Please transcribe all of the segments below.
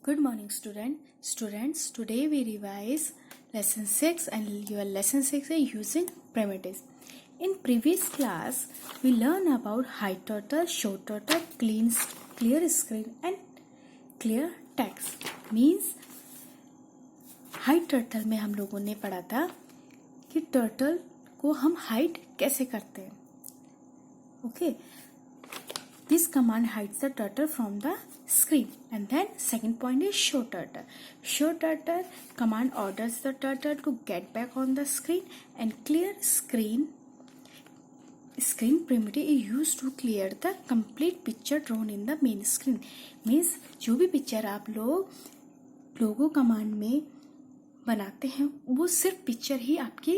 Good morning, students. Today we revise lesson 6 and your lesson 6 is using primitives. In previous class, we learned about high turtle, show turtle, clear screen and clear text. Means hide turtle में हम लोगों ने पढ़ा था कि turtle को हम hide कैसे करते हैं. Okay, this command hides the turtle from the screen. And then second point is show turtle. Show turtle command orders the turtle to get back on the screen, and clear screen primitive is used to clear the complete picture drawn in the main screen. Means जो भी picture आप लोग लोगो command में बनाते हैं वो सिर्फ picture ही आपकी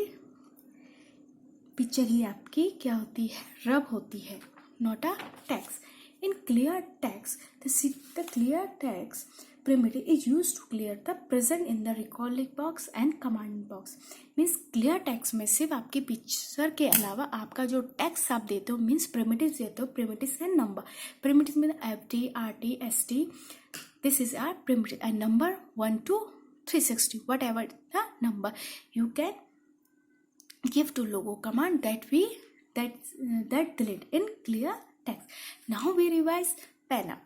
क्या होती है, रब होती है, not a text. In clear text, the clear text primitive is used to clear the present in the recalling box and command box. Means clear text में सिर्फ आपकी पिक्चर के अलावा आपका जो टेक्स्ट आप देते हो मीन्स प्रिमिटिव देते हो. Primitive and number. प्रिमिटिव में FT, RT, ST. This is our primitive and number 1 to 360. Whatever the number you can give to logo command that delete in clear text. Now we revise pen up.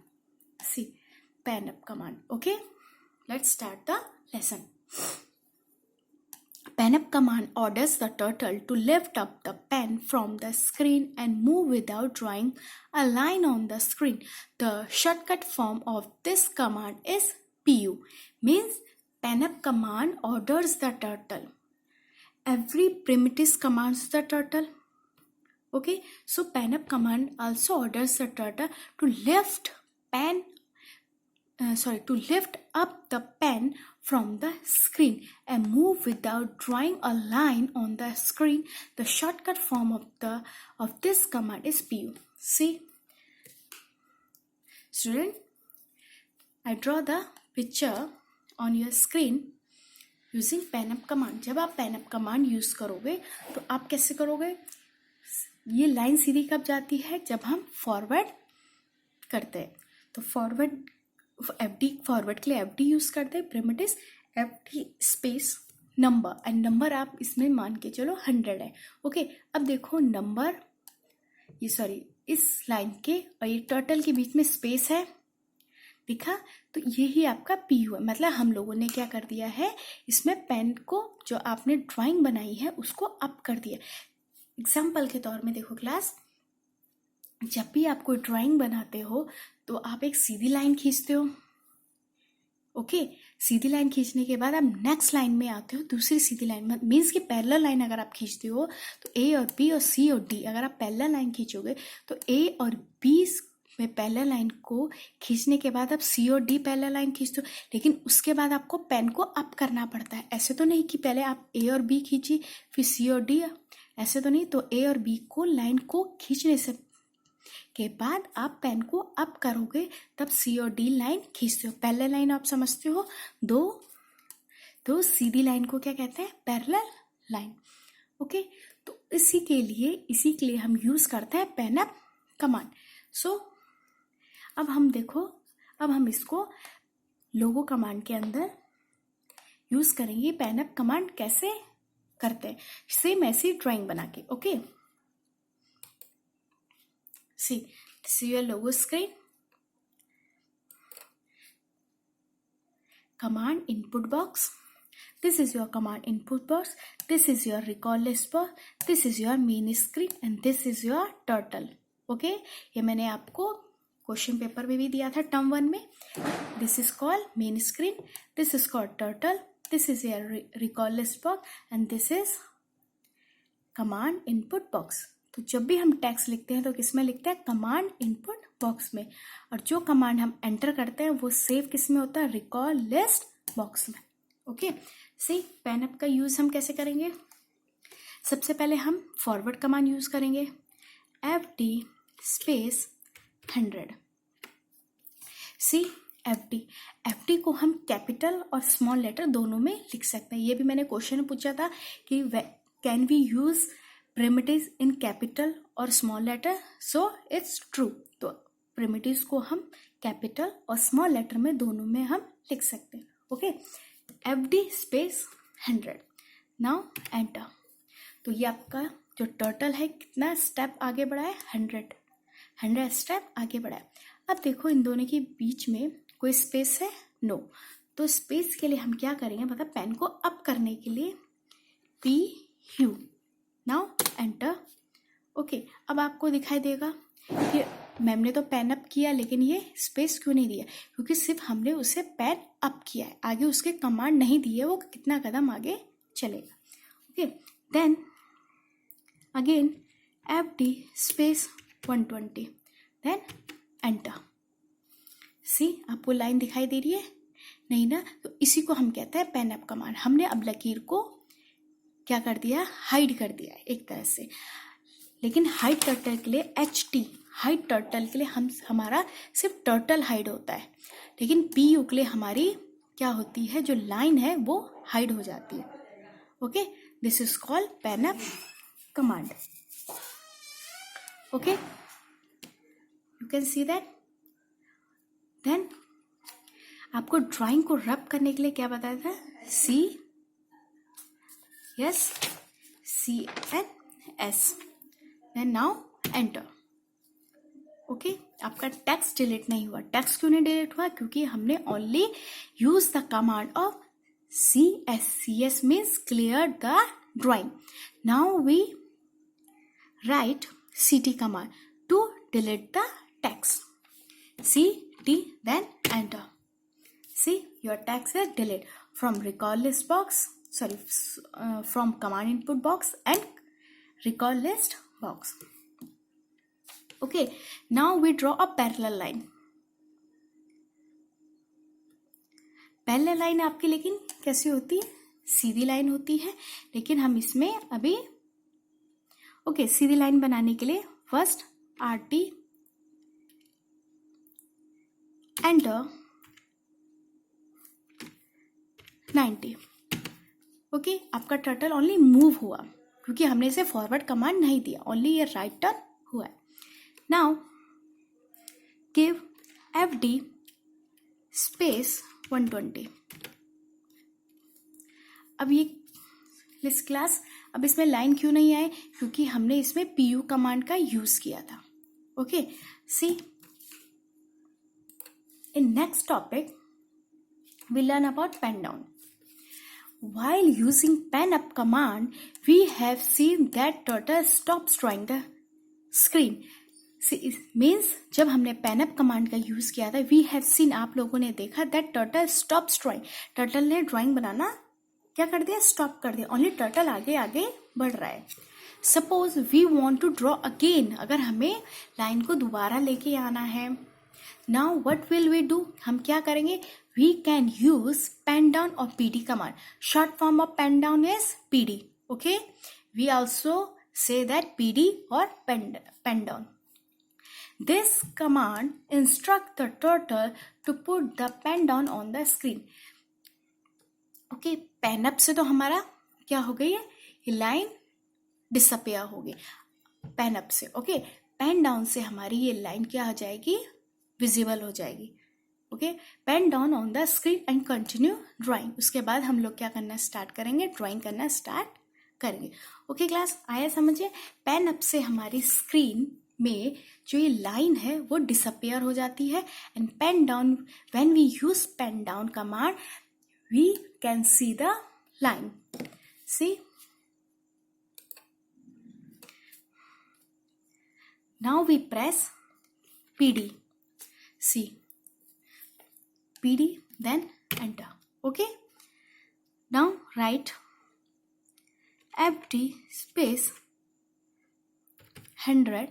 See, pen up command. Okay, let's start the lesson. Pen up command orders the turtle to lift up the pen from the screen and move without drawing a line on the screen. The shortcut form of this command is PU. Means pen up command orders the turtle. Every primitive commands the turtle. Okay, so pen up command also orders the turtle to lift up the pen from the screen and move without drawing a line on the screen. The shortcut form of this command is PU. See, student, I draw the picture on your screen using pen up command. जब आप pen up command use करोगे तो आप कैसे करोगे? ये line सीधी कब जाती है? जब हम फॉरवर्ड करते हैं. तो फॉरवर्ड के लिए FD यूज करते हैं. Primitive FD space number and number आप इसमें मान के चलो 100 है. ओके, अब देखो नंबर इस लाइन के और ये टर्टल के बीच में स्पेस है, दिखा? तो यही आपका PU है. मतलब हम लोगों ने क्या कर दिया है, इसमें पेन को जो आपने ड्राइंग बनाई है उसको अप कर दिया. एग्जाम्पल के तौर में देखो क्लास, जब भी आप कोई ड्राइंग बनाते हो तो आप एक सीधी लाइन खींचते हो. ओके, सीधी लाइन खींचने के बाद आप नेक्स्ट लाइन में आते हो, दूसरी सीधी लाइन में. मीन्स कि पैरेलल लाइन अगर आप खींचते हो तो A और B और C और D, अगर आप पैरेलल लाइन खींचोगे तो A और B में पैरेलल लाइन को खींचने के बाद आप C और D पैरेलल लाइन खींचते हो. लेकिन उसके बाद आपको पेन को अप करना पड़ता है. ऐसे तो नहीं कि पहले आप A और B खींची फिर C और D, ऐसे तो नहीं. तो A और B को लाइन को खींचने से के बाद आप पेन को अप करोगे तब C और D लाइन खींचते हो. पैरेलल लाइन आप समझते हो, दो सीधी लाइन को क्या कहते हैं? Parallel line. ओके, तो इसी के लिए हम यूज करते हैं पेन अप कमांड. सो अब हम इसको लोगो कमांड के अंदर यूज करेंगे. पेन अप कमांड कैसे करते हैं, सेम ऐसी ड्राइंग बना के. Okay, see this is your logo screen. Command input box. This is your command input box. This is your recall list box. This is your main screen and this is your turtle. Okay, ये मैंने आपको question paper में भी दिया था term 1 में. This is called main screen. This is called turtle. This is your recall list box and this is command input box. तो जब भी हम टेक्स्ट लिखते हैं तो किस में लिखते हैं? कमांड इनपुट बॉक्स में. और जो कमांड हम एंटर करते हैं वो सेव किस में होता है? रिकॉल लिस्ट बॉक्स में. ओके, सी पेन अप का यूज हम कैसे करेंगे? सबसे पहले हम फॉरवर्ड कमांड यूज करेंगे. FD space 100. सी FD को हम कैपिटल और स्मॉल लेटर दोनों में लिख सकते हैं. ये भी मैंने क्वेश्चन पूछा था कि can we use primitives in capital और small letter. So it's true. तो primitives को हम कैपिटल और स्मॉल लेटर में दोनों में हम लिख सकते हैं। Okay, FD space 100। Now enter. तो ये आपका जो टर्टल है कितना स्टेप आगे बढ़ा है, 100 स्टेप आगे बढ़ा है। अब देखो इन दोनों के बीच में कोई स्पेस है, नो। तो स्पेस के लिए हम क्या करेंगे, मतलब पेन को अप करने के लिए PU। Now enter. ओके, अब आपको दिखाई देगा कि मैम ने तो पेन अप किया लेकिन ये स्पेस क्यों नहीं दिया, क्योंकि सिर्फ हमने उसे पेन अप किया है, आगे उसके कमांड नहीं दिए वो कितना कदम आगे चलेगा। Okay, then again FD space 120, then enter. See आपको लाइन दिखाई दे रही है नहीं ना, तो इसी को हम कहते हैं पेन अप कमांड। हमने अब लकीर को क्या कर दिया, हाइड कर दिया है एक तरह से। लेकिन हाइड टर्टल के लिए HT, हाइड टर्टल के लिए हमारा सिर्फ टर्टल हाइड होता है, लेकिन PU के लिए हमारी क्या होती है, जो लाइन है वो हाइड हो जाती है। Okay, this is called pen up command. Okay, you can see that. Then आपको ड्राइंग को रब करने के लिए क्या बताया था, CNS। Then now enter. Okay, आपका टेक्स्ट डिलीट नहीं हुआ। टेक्स्ट क्यों नहीं डिलीट हुआ, क्योंकि हमने only use the command of CS। CS means clear the drawing. Now we write CT command to delete the text. CT, then enter. See, your text is deleted from record list box, from command input box and record list box. Okay, now we draw a parallel line. Parallel line आपकी लेकिन कैसी होती है, सीधी line होती है, लेकिन हम इसमें अभी ओके सीधी लाइन बनाने के लिए फर्स्ट RT एंटर 90। ओके, आपका टर्टल ओनली मूव हुआ क्योंकि हमने इसे फॉरवर्ड कमांड नहीं दिया, ओनली ये राइट टर्न हुआ है। Now give FD space 120। अब ये लिस्ट क्लास, अब इसमें लाइन क्यों नहीं आए, क्योंकि हमने इसमें PU कमांड का यूज किया था। Okay, see in next topic we learn about pen down. While using pen up command we have seen that turtle stops drawing the screen. means जब हमने pen up command का use किया था, we have seen आप लोगों ने देखा that turtle stops drawing. turtle ने ड्राइंग बनाना क्या कर दिया, स्टॉप कर दिया, ओनली टर्टल आगे आगे बढ़ रहा है। Suppose we want to draw again, अगर हमें लाइन को दोबारा लेके आना है, now what will we do, हम क्या करेंगे, we can use pen down और PD command. Short form of pen down is PD. Okay, we also say that PD और pen down. This command instruct the turtle to put the pen down on the screen. Okay, pen up से तो हमारा क्या हो गई है, ये line disappear हो गई पेन अप से। ओके, पेन डाउन से हमारी ये लाइन क्या हो जाएगी, विजिबल हो जाएगी। Okay, pen down on the screen and continue drawing. उसके बाद हम लोग क्या करना स्टार्ट करेंगे, ड्राइंग करना स्टार्ट करेंगे। ओके क्लास, आया समझे। पेन अप से हमारी स्क्रीन में जो ये लाइन है वो डिसअपियर हो जाती है, and pen down, when we use pen down command we can see the line. See, now we press PD. See, PD, then enter. Okay, now write FD space 100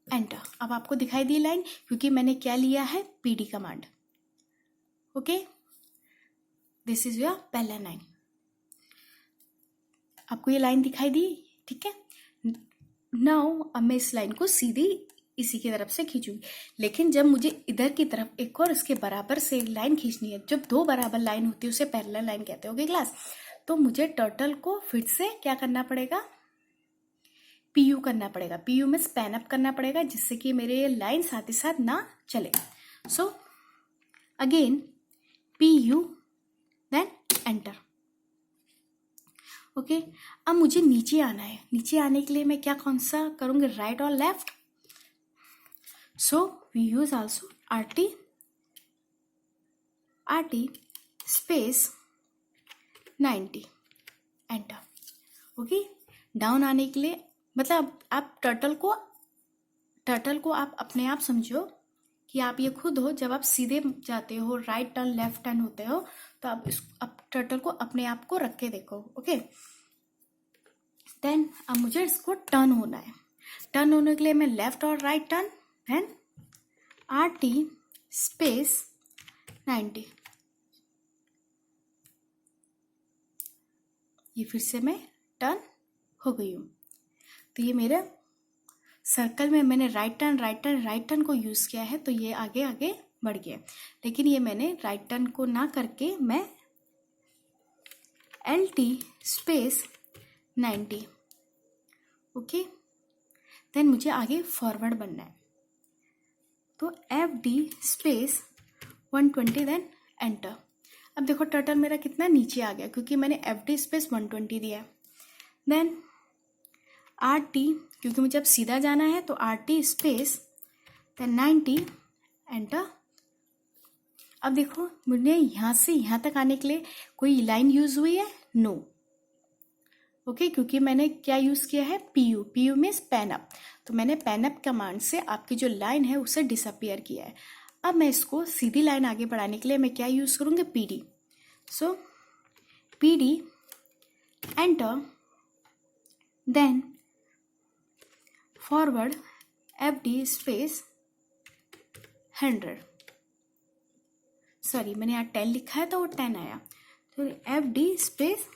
enter. अब आपको दिखाई दी line, क्योंकि मैंने क्या लिया है, PD command. Okay, this is your पहला line. आपको ये लाइन दिखाई दी, ठीक है। नाउ अब मैं इस लाइन को सीधी इसी की तरफ से खींचूंगी, लेकिन जब मुझे इधर की तरफ एक और इसके बराबर से एक लाइन खींचनी है, जब दो बराबर लाइन होती है उसे पैरेलल लाइन कहते हो क्लास, तो मुझे टर्टल को फिर से क्या करना पड़ेगा, PU करना पड़ेगा। PU में स्पैन अप करना पड़ेगा, जिससे कि मेरे ये लाइन साथ ही साथ ना चले। So again PU, then enter. Okay, अब मुझे नीचे आना है। नीचे आने के लिए मैं क्या कौन सा करूँगी, राइट और left. So we use also RT space 90, enter. Okay, down आने के लिए मतलब आप टर्टल को आप अपने आप समझो कि आप ये खुद हो। जब आप सीधे जाते हो, राइट टर्न लेफ्ट टर्न होते हो, तो आप टर्टल को अपने आप को रख के देखो। ओके, देन अब मुझे इसको टर्न होना है। टर्न होने के लिए मैं लेफ्ट और right turn, then RT space 90। ये फिर से मैं टर्न हो गई हूँ। तो ये मेरे सर्कल में मैंने राइट टर्न को यूज़ किया है, तो ये आगे आगे बढ़ गया। लेकिन ये मैंने राइट टर्न को ना करके मैं LT स्पेस 90। ओके, देन मुझे आगे फॉरवर्ड बनना है, तो FD स्पेस 120, देन एंटर। अब देखो टर्टल मेरा कितना नीचे आ गया क्योंकि मैंने FD स्पेस 120 दिया। देन RT, क्योंकि मुझे अब सीधा जाना है तो RT स्पेस देन 90, एंटर। अब देखो मुझे यहाँ से यहाँ तक आने के लिए कोई लाइन यूज हुई है? नो। ओके, क्योंकि मैंने क्या यूज किया है? PU means pen up. तो मैंने पेन अप कमांड से आपकी जो लाइन है उसे डिसअपियर किया है। अब मैं इसको सीधी लाइन आगे बढ़ाने के लिए मैं क्या यूज करूँगी? PD। So PD, enter, then forward FD space 100। Sorry, मैंने यहाँ 10 लिखा है तो वो 10 आया, तो FD स्पेस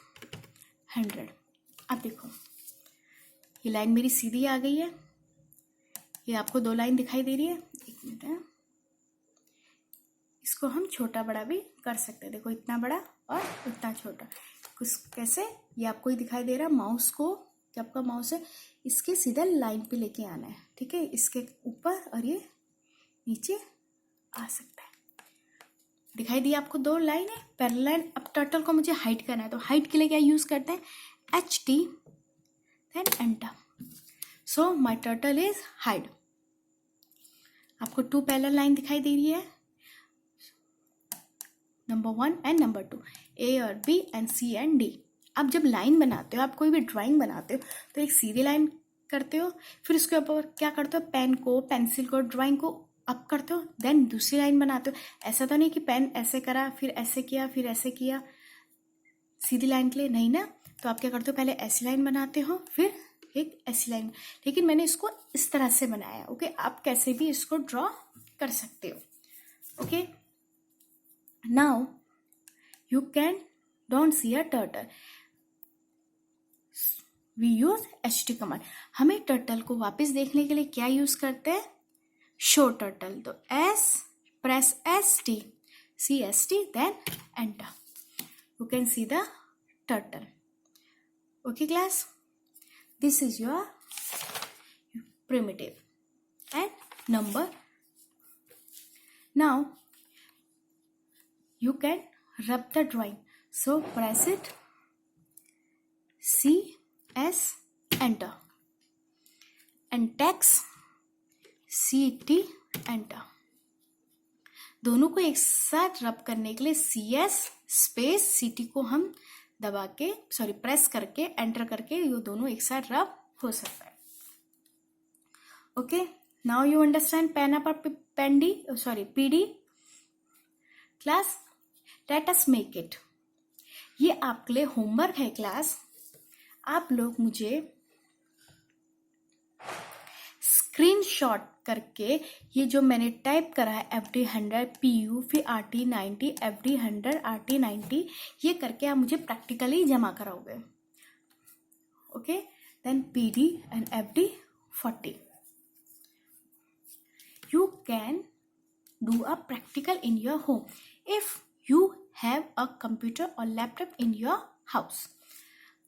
100। अब देखो ये लाइन मेरी सीधी आ गई है। ये आपको 2 लाइन दिखाई दे रही है, एक मिनट है। इसको हम छोटा बड़ा भी कर सकते हैं। देखो इतना बड़ा और इतना छोटा, कुछ कैसे ये आपको ही दिखाई दे रहा। माउस को, जब आपका माउस है इसके सीधा लाइन पे लेके आना है, ठीक है, इसके ऊपर, और ये नीचे आ सकता है। दिखाई दी आपको 2 लाइन है पैरेलल लाइन। अब टर्टल को मुझे हाइड करना है, तो हाइड के लिए क्या यूज करते हैं? HT, then enter. So my turtle is hide. आपको 2 पैरेलल लाइन दिखाई दे रही है, नंबर 1 एंड नंबर 2, A और B and C and D। अब जब लाइन बनाते हो, आप कोई भी ड्राइंग बनाते हो, तो एक सीधी लाइन करते हो, फिर उसके ऊपर क्या करते हो? पेन को, पेंसिल को, ड्राइंग को अप करते हो, देन दूसरी लाइन बनाते हो। ऐसा तो नहीं कि पेन ऐसे करा, फिर ऐसे किया, फिर ऐसे किया सीधी लाइन के लिए, नहीं ना। तो आप क्या करते हो? पहले ऐसी लाइन बनाते हो, फिर एक ऐसी लाइन। लेकिन मैंने इसको इस तरह से बनाया। ओके, आप कैसे भी इसको ड्रॉ कर सकते हो। Okay, now you can don't see a turtle. We use HT command. हमें टर्टल को वापस देखने के लिए क्या यूज करते हैं? Show turtle. तो press ST, CST, then enter. You can see the turtle. Okay class, this is your primitive and number. Now you can rub the drawing. So press it, CS, enter, and text CT, enter। दोनों को एक साथ रब करने के लिए CS space CT को हम दबा के, सॉरी प्रेस करके, एंटर करके ये दोनों एक साथ रब हो सकता है। Okay, now you understand pen up और pen D, sorry PD class. Let us make it. ये आपके लिए होमवर्क है क्लास। आप लोग मुझे स्क्रीनशॉट करके ये जो मैंने टाइप करा है FD 100 PU फिर RT 90 FD 100 RT 90, ये करके आप मुझे प्रैक्टिकली जमा कराओगे। Okay, then PD and FD 40। You can do a practical in your home if you have a computer or laptop in your house।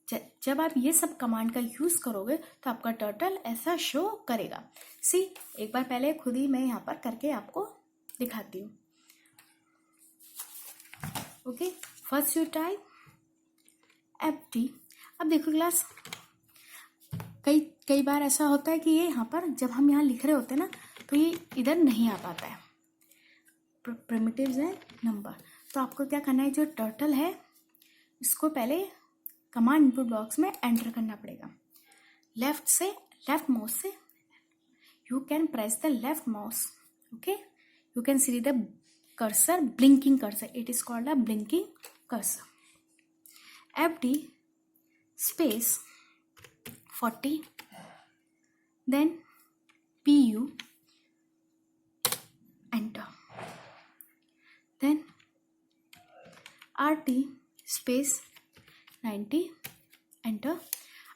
जब आप ये सब कमांड का यूज करोगे तो आपका टर्टल ऐसा शो करेगा। सी, एक बार पहले खुद ही मैं यहाँ पर करके आपको दिखाती हूँ। Okay, first you type FD। अब देखो क्लास, कई बार ऐसा होता है कि ये यहाँ पर जब हम यहाँ लिख रहे होते हैं ना तो ये इधर नहीं आ पाता है, प्रिमिटिव्स है नंबर। तो आपको क्या करना है, जो टर्टल है इसको पहले कमांड इनपुट बॉक्स में एंटर करना पड़ेगा। लेफ्ट माउस से you can press the left mouse, okay, you can see the cursor, blinking cursor, it is called a blinking cursor. FD space 40, then PU, enter, then RT space 90, enter।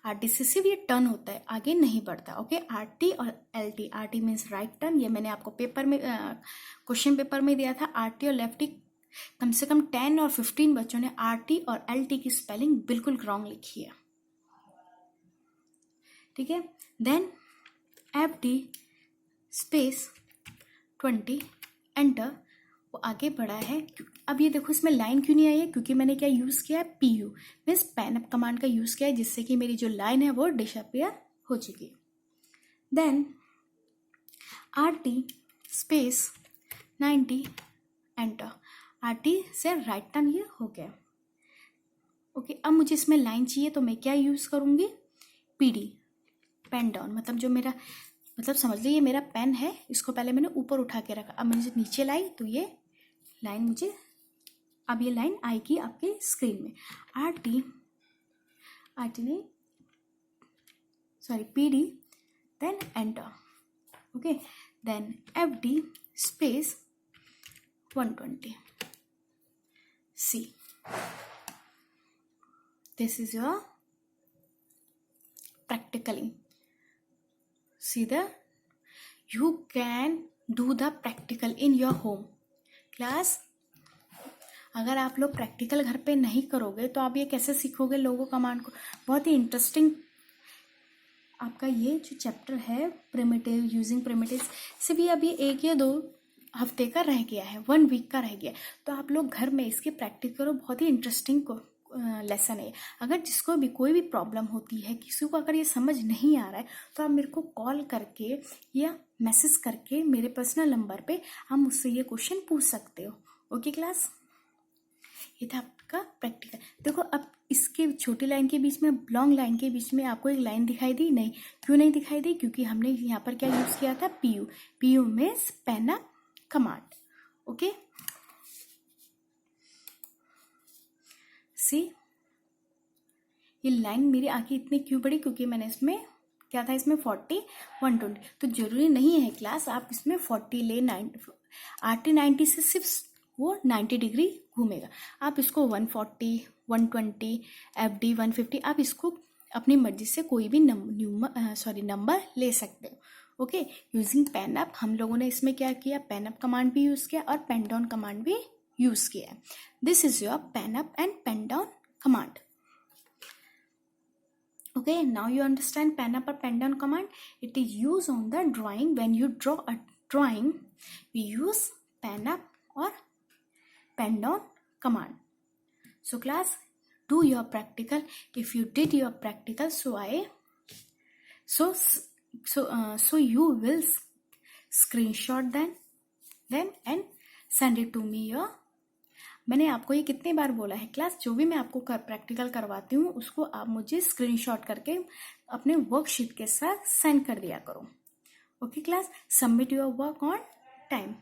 RT से सिर्फ ये turn होता है, आगे नहीं बढ़ता। Okay, RT और LT, RT means right turn, ये मैंने आपको पेपर में क्वेश्चन पेपर में दिया था। RT और लेफ्ट, कम से कम 10 और 15 बच्चों ने RT और LT की स्पेलिंग बिल्कुल रॉन्ग लिखी है, ठीक है। Then FD space 20, enter. वो आगे बढ़ा है। अब ये देखो इसमें लाइन क्यों नहीं आई है, क्योंकि मैंने क्या यूज़ किया है, PU means pan up command का यूज़ किया है, जिससे कि मेरी जो लाइन है वो डिसअपियर हो चुकी है। Then RT space 90, enter. RT से राइट टर्न ये हो गया। ओके, अब मुझे इसमें लाइन चाहिए तो मैं क्या यूज़ करूँगी, PD, पेन डाउन। मतलब जो मेरा, मतलब समझ लीजिए ये मेरा पेन है, इसको पहले मैंने ऊपर उठा के रखा, अब मैंने जब नीचे लाई तो ये लाइन मुझे, अब ये लाइन आएगी आपके स्क्रीन में। PD, then enter. Okay, then FD space 120, C। This is your practically. See you can do the practical in your home. Class, अगर आप लोग प्रैक्टिकल घर पे नहीं करोगे तो आप ये कैसे सीखोगे लोगो कमांड को। बहुत ही इंटरेस्टिंग आपका ये जो चैप्टर है प्रिमिटिव, यूजिंग प्रिमिटिव, सिर्फ ये अभी 1 या 2 हफ्ते का रह गया है, 1 वीक का रह गया, तो आप लोग घर में इसकी प्रैक्टिस करो। बहुत ही इंटरेस्टिंग लेसन है। अगर जिसको भी कोई भी प्रॉब्लम होती है, किसी को अगर ये समझ नहीं आ रहा है, तो आप मेरे को कॉल करके या मैसेज करके मेरे पर्सनल नंबर पे आप मुझसे ये क्वेश्चन पूछ सकते हो। ओके क्लास, ये था आपका प्रैक्टिकल। देखो अब इसके छोटी लाइन के बीच में, लॉन्ग लाइन के बीच में आपको एक लाइन दिखाई दी नहीं, क्यों नहीं दिखाई दी, क्योंकि हमने यहाँ पर क्या यूज़ किया था, PU means pen up command. Okay, see ये लाइन मेरी आगे इतनी क्यों बड़ी, क्योंकि मैंने इसमें क्या था, इसमें 40 120, तो जरूरी नहीं है क्लास आप इसमें 40 ले, 90 90 से सिर्फ वो 90 डिग्री घूमेगा। आप इसको 140 120 FD 150 आप इसको अपनी मर्जी से कोई भी नंबर ले सकते हो। ओके, यूजिंग पेन अप, हम लोगों ने इसमें क्या किया, पेन अप कमांड भी यूज किया और पेन डाउन कमांड भी यूज किया है। This is your pen up and pen down command. Okay, now you understand pen up or pen down command. It is used on the drawing. When you draw a drawing, we use pen up or pen down command. So class, do your practical. If you did your practical, so you will screenshot them and send it to me your। मैंने आपको ये कितनी बार बोला है class, जो भी मैं आपको प्रैक्टिकल करवाती हूँ उसको आप मुझे स्क्रीनशॉट करके अपने वर्कशीट के साथ सेंड कर दिया करो। Okay class, submit your work on time.